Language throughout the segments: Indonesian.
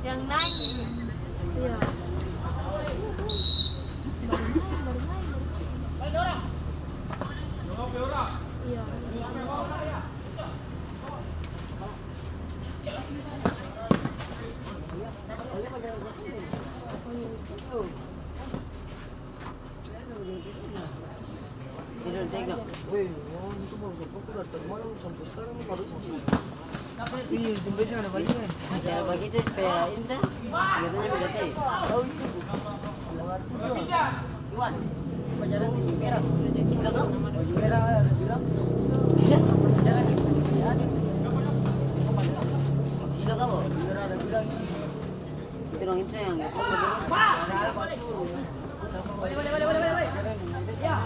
Yang naik. Iya. Ya begitu supaya indah, katanya begitu. Iwan, pajaran di merah, gila kan? Baju merah ada bilang. Iya. Pajaran di merah. Gila kan? Merah ada bilang. Itu orang itu yang nggak tahu. Balik. Ya.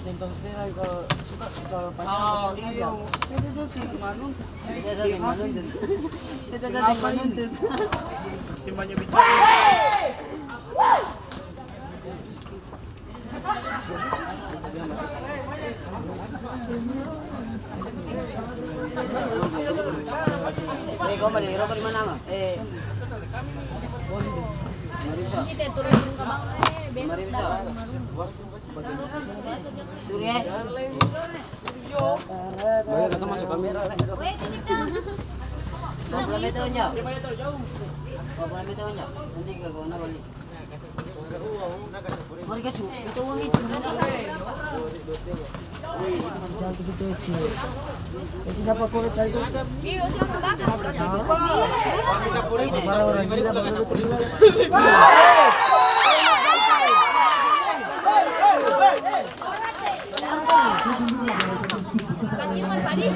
Tentang sendiri kalau suka pacaran dia. Itu sih Manun. Dia jadi Manun dan. Dia jadi Manun dan. Simbanya bicara. Kau balik rokok di mana mah? Kita turun ke bawah. Mari bisa. Surya. Boleh kata masuk kamera. Weh, titip dah. Kau boleh betul aja. Kau boleh betul aja. Nanti kau nak balik. Mari kasih. Itu uang itu. Jangan begitu. Itu siapa kau cari? Iya, siapa kakak? Orang gila begitu. Kaciman tadi.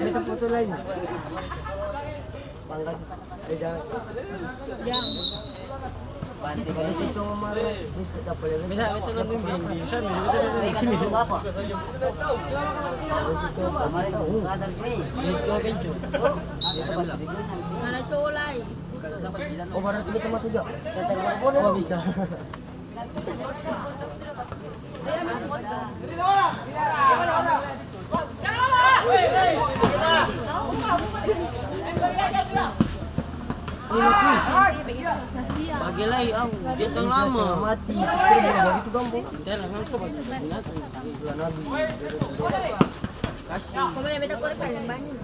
Kita foto lain. Pangkas. Yang. Balik situ marah. Kita boleh. Bisa itu nanti bisa Sini apa? Situ kemarin tuh ada ini. itu kencu. Mana cowok lain? Oh, baru kita masuk juga. Oh, bisa. Bagi lagi ang kita lama Mati. Begitu gampang. kita langsung bagi binatang bulan nabi kasih Kau boleh beda korek paling banyak.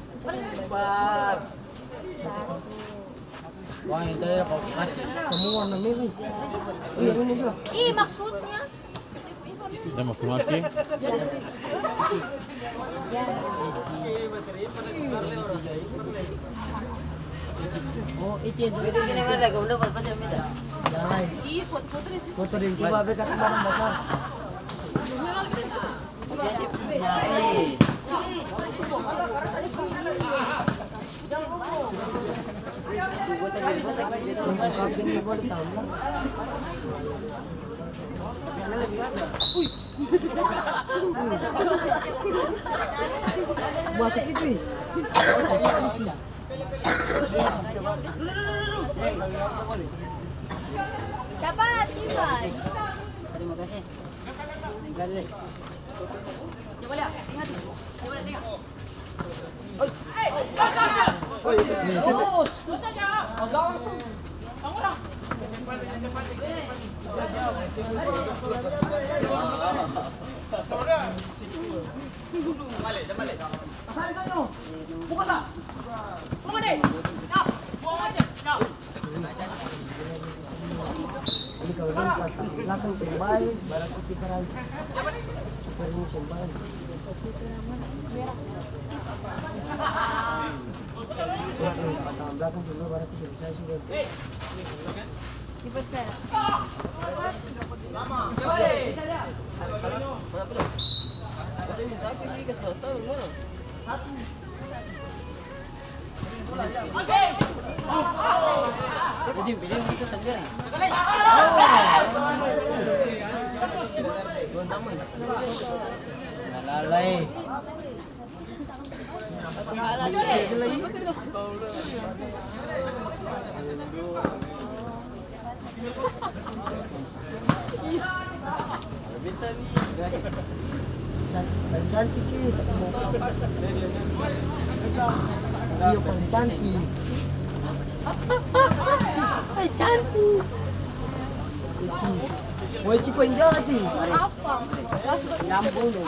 wah itu ya kau kasih Semua warna merah. Iya ini juga. Ih, maksudnya. Udah mau mati. Oh, itin. Pwede sini mana kau nak apa macam itu? Jangan. Iya, foto-foto di situ. Foto din. Coba be kat kemarin basah. Dia sih nyapi. Kapten ni boleh tahu. Buat sakit ni. Dapat, Ivan. Terima kasih. Terima kasih. Ini kalau kan belakang sembal, barang putih peran. Ini sembal. Belakang dulu barang itu selesai sudah. Jadi pilih itu sendiri. Lalai. Cantik kita. Dia paling cantik. Cantik. Mau cipain jangan ti. Apa? Lambung dong.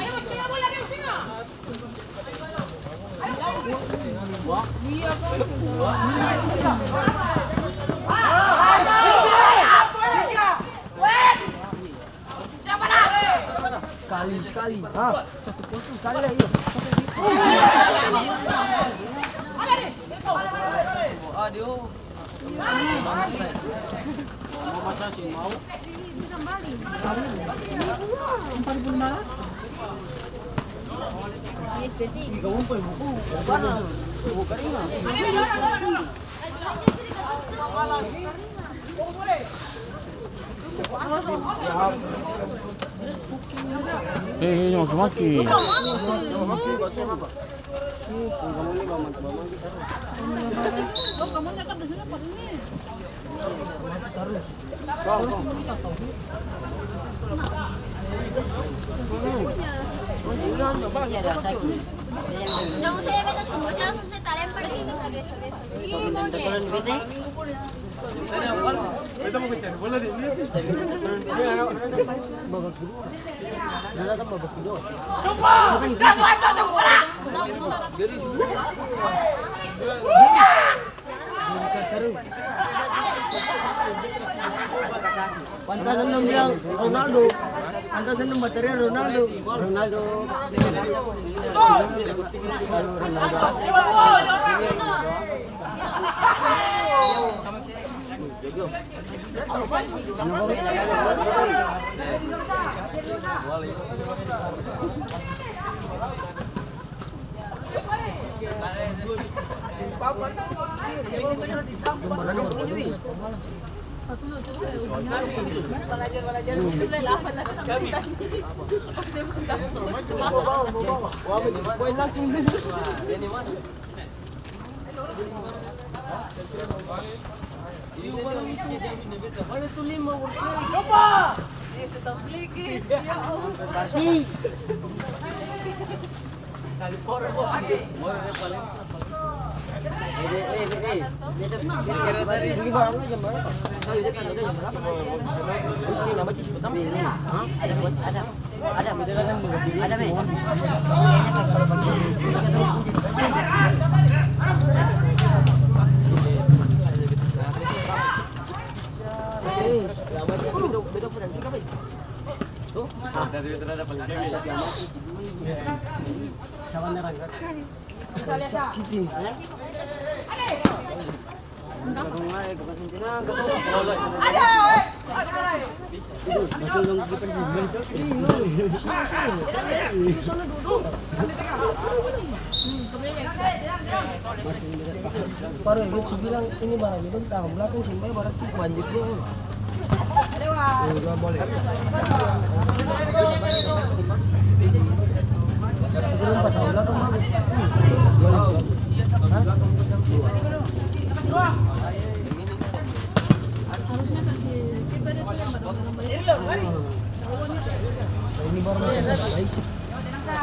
Iya, kau juga. Sekali. Ah, satu foto sekali lah yuk. Iya, estetik. Bukan ini. Ini maki-maki. Oh, kamu nyekat di sini apa ini? Ini ada sakit. Jangan saya beta tunggu, jangan saya tak lempar ini. Iya, mau deh. Turun bete. Babak kedua. Dala kan babak kedua. Jadi seru. Pantasan nang bilang Ronaldo. Pantasan nang baterai Ronaldo. Ronaldo. Baru itu bilang ini barang itu tahun belakang sih barang itu banjir tuh. Enggak boleh. Sebelum 4 tahun belakang bagus. Ini baru macam baik sih.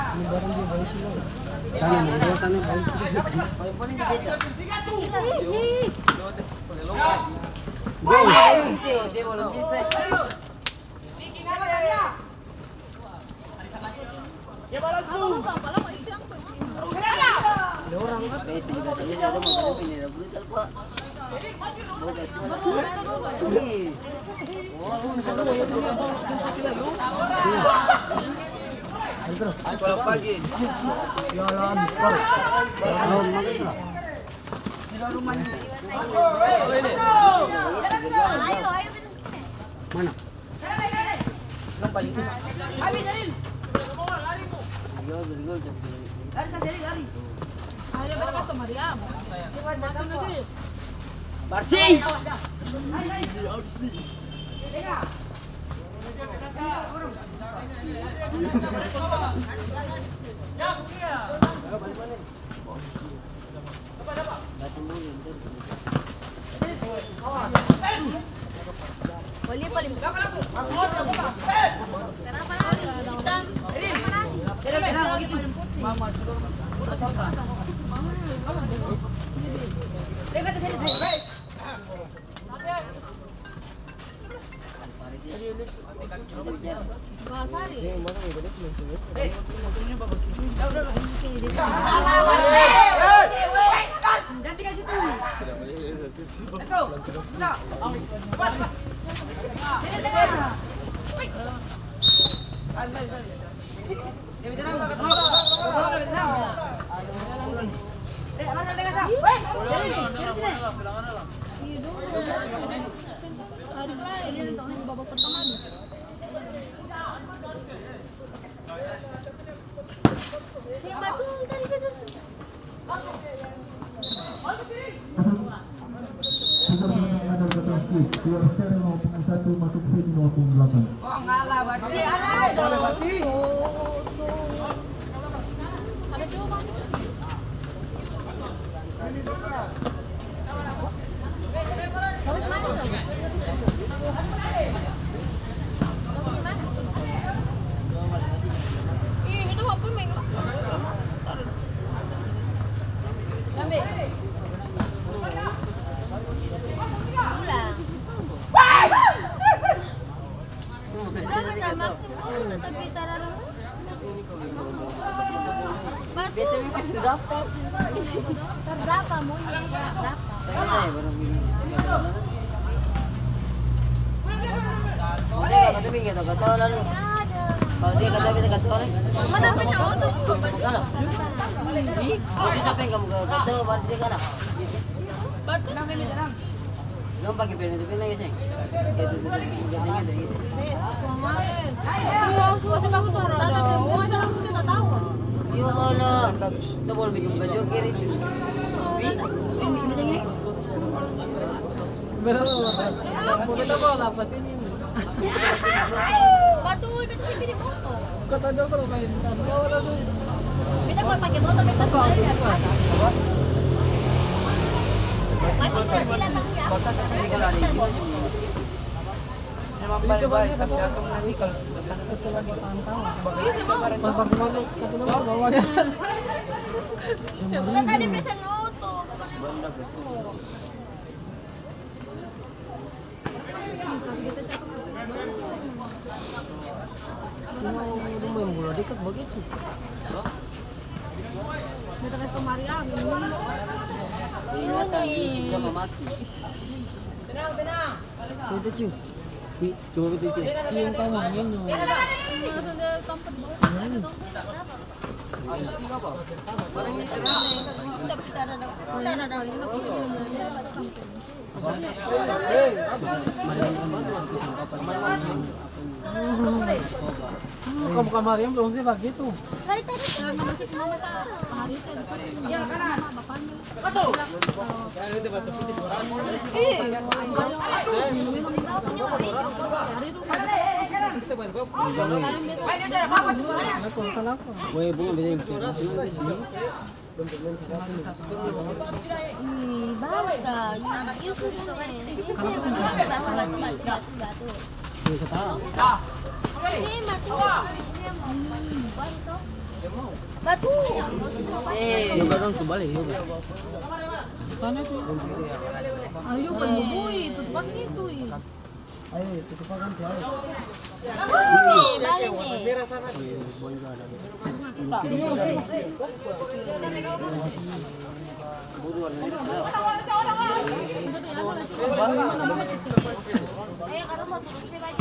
Ini baru dia baik sih. Tangan dia tangan baik sih. Orang apa itu juga saja dia ada mau pindah brutal Pak. Sekolah pagi. Ya lah, mikir. Ayo. Mana? Ayo berangkat ke Mariam. Makan lagi. Bersih. Kenapa lagi? Babak pertama nih. Si batu tadi kita Satu masuk fit 28. ada coba nih. Itu apa meng? Tapi tararang batu Kasih daftar. berapa mau berapa? Dia kata pinggir tu kata lalu. Kalau dia kata kita kata orang. Mana pernah auto coba Kalau. Ini siapa yang kamu kata baru dia kana. batu Kamu pakai pen itu pen lagi sih. Itu katanya dari itu. kemarin iya sudah aku tata semua aja aku tidak tahu Ya Allah. Kita boleh bikin muka joker itu. Ini batu itu sih pilih foto kata dia kalau main kita mau pakai motor kita masih bisa silat aku ya Ini kalau ada itu. Memang baik tapi aku nanti kalau coba tadi pesen auto Rumah yang bola dekat begitu. kita kasih ke Mariam Iya tadi sudah memaki. Sudah cium. Coba betul cium. Cium kamu ini. sudah tempat bawah tapi kita ada ini Kamu kemarin belum sih begitu. Dari tadi kan masih mama tak hari itu di kanan bapaknya. Minum di bawah punya hari itu kan. Kenapa? Weh, bunga beda yang sudah. Ih, bangga. Iya sudah kan. Batu. Ini mati. Batu. Yoga dong kembali yoga. Sana tuh. Ayo kan bubui, tutupan itu. Ayo, tutupan tuh. Ayo. Balik nih.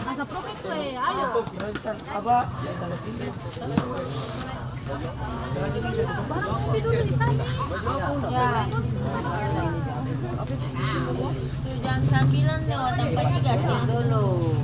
Asa proket tuh ayo. Apa? Barang mobil dulu di sana. Ya. Tuh jam 9 lewat tempatnya gas dulu.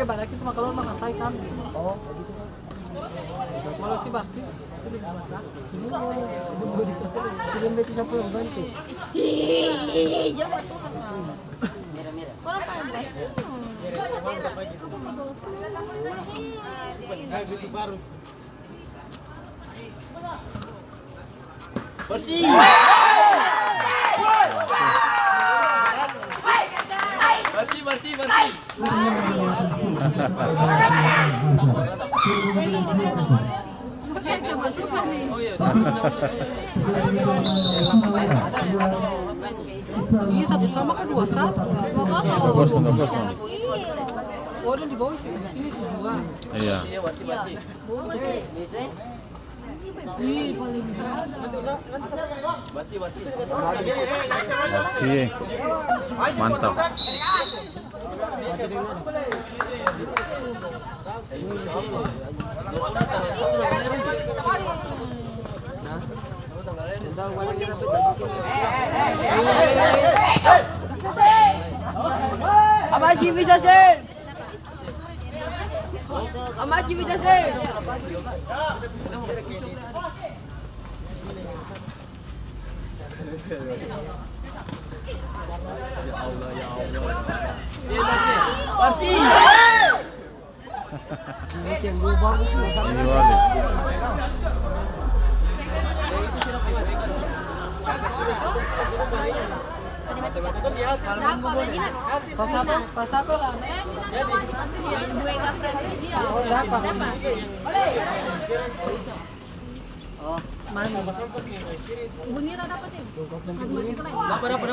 Banyak itu kalau makan tai kambing. Oh, begitu kan. Kalau si Barsi sebelum itu siapa yang bantu? Ih, jangan tuh kan. Orang paling pasti. Bersih. Bersih. Bukan kemasukan nih. Iya, satu sama kan 2-1. 2-0. Oh, dan di bawah sih. Sini dua. Iya. Ih, paling Oke. Mantap. Amaji bisa sih. Amaji bisa sih. Bersih. Yang gue bagus loh. Ini bagus. Pas apa lah? Oh, dapat. Oh, mana? Bunira dapat ya? Dapat. Ano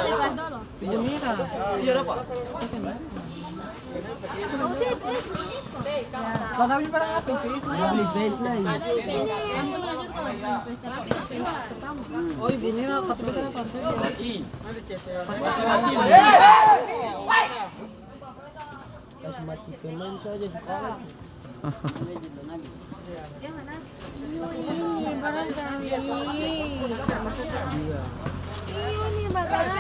lepas dulu. Bunira. Iya dapat. Oh, please. Kalau kami parang apa sih? Ada space. Antum aja tuh, space terapi, space pertama. Oh, Bunira katanya apa? Bersih. Kasih mati teman saja sekarang. Ini barang kami. Ini barang.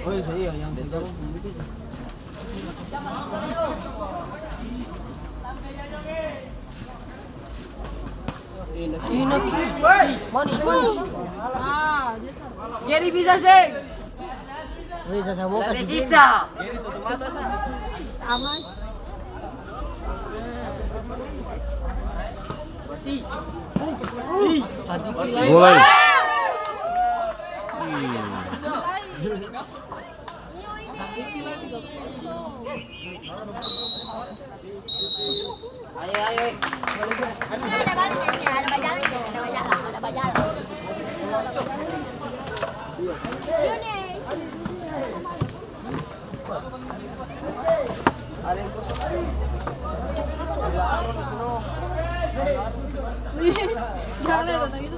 Oh iya yang tidak enak manis. Ah, Jadi bisa sih. Wih, saya mau kasih Sisa. aman. Mulai. Ayo. Ada baliknya, ada bajalan, ada bajalan. Ini. Jangan lihat, itu